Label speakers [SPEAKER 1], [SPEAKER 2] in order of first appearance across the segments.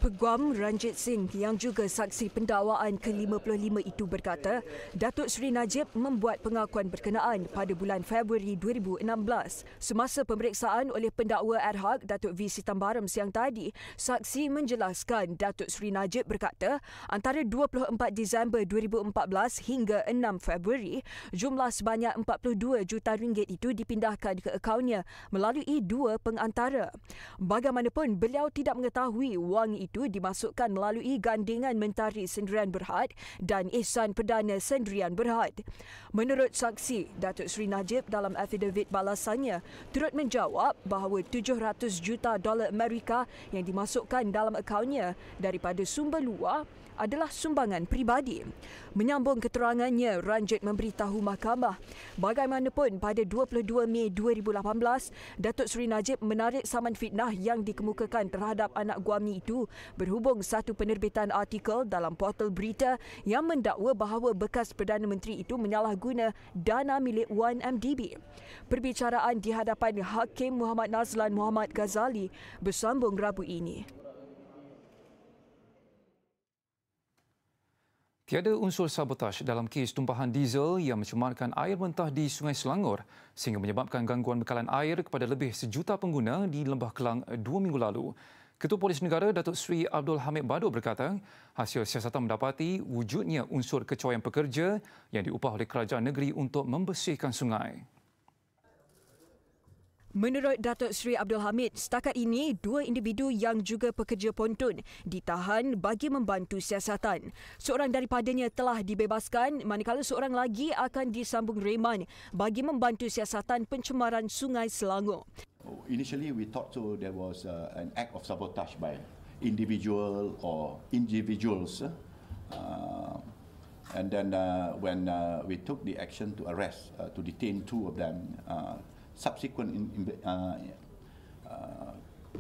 [SPEAKER 1] Peguam Ranjit Singh yang juga saksi pendakwaan ke-55 itu berkata, Datuk Seri Najib membuat pengakuan berkenaan pada bulan Februari 2016. Semasa pemeriksaan oleh pendakwa ad hoc Datuk V. Sitambaram siang tadi, saksi menjelaskan Datuk Seri Najib berkata, antara 24 Disember 2014 hingga 6 Februari, jumlah sebanyak RM42 juta itu dipindahkan ke akaunnya melalui dua pengantara. Bagaimanapun, beliau tidak mengetahui wang itu dimasukkan melalui Gandingan Mentari Sendirian Berhad dan Ihsan Perdana Sendirian Berhad. Menurut saksi, Datuk Seri Najib dalam affidavit balasannya turut menjawab bahawa $700 juta Amerika yang dimasukkan dalam akaunnya daripada sumber luar adalah sumbangan peribadi. Menyambung keterangannya, Ranjit memberitahu mahkamah, bagaimanapun pada 22 Mei 2018, Datuk Seri Najib menarik saman fitnah yang dikemukakan terhadap anak guami itu berhubung satu penerbitan artikel dalam portal berita yang mendakwa bahawa bekas Perdana Menteri itu menyalahguna dana milik 1MDB. Perbicaraan di hadapan Hakim Muhammad Nazlan Muhammad Ghazali bersambung Rabu ini.
[SPEAKER 2] Tiada unsur sabotaj dalam kes tumpahan diesel yang mencemarkan air mentah di Sungai Selangor sehingga menyebabkan gangguan bekalan air kepada lebih sejuta pengguna di Lembah Kelang 2 minggu lalu. Ketua Polis Negara Datuk Seri Abdul Hamid Badur berkata, hasil siasatan mendapati wujudnya unsur kecuaian pekerja yang diupah oleh kerajaan negeri untuk membersihkan sungai.
[SPEAKER 1] Menurut Datuk Seri Abdul Hamid, setakat ini dua individu yang juga pekerja pontun ditahan bagi membantu siasatan. Seorang daripadanya telah dibebaskan manakala seorang lagi akan disambung reman bagi membantu siasatan pencemaran Sungai Selangor.
[SPEAKER 3] Initially, we thought there was an act of sabotage by individual or individuals. And then when we took the action to arrest, to detain two of them, subsequent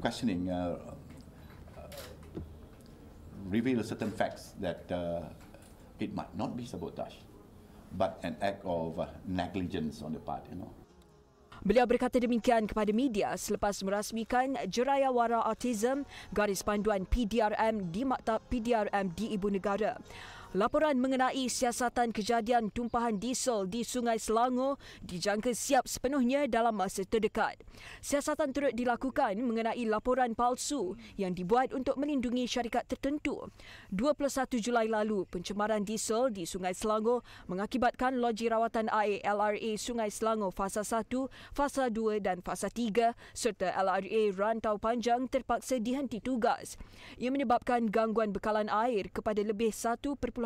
[SPEAKER 3] questioning revealed certain facts that it might not be sabotage, but an act of negligence on the part,
[SPEAKER 1] Beliau berkata demikian kepada media selepas merasmikan Jerayawara Autism garis panduan PDRM di Maktab PDRM di Ibu Negara. Laporan mengenai siasatan kejadian tumpahan diesel di Sungai Selangor dijangka siap sepenuhnya dalam masa terdekat. Siasatan turut dilakukan mengenai laporan palsu yang dibuat untuk melindungi syarikat tertentu. 21 Julai lalu, pencemaran diesel di Sungai Selangor mengakibatkan loji rawatan air LRA Sungai Selangor Fasa 1, Fasa 2 dan Fasa 3 serta LRA Rantau Panjang terpaksa dihenti tugas. Ia menyebabkan gangguan bekalan air kepada lebih 1.19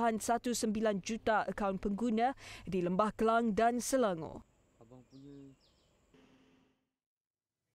[SPEAKER 1] juta akaun pengguna di Lembah Kelang dan Selangor.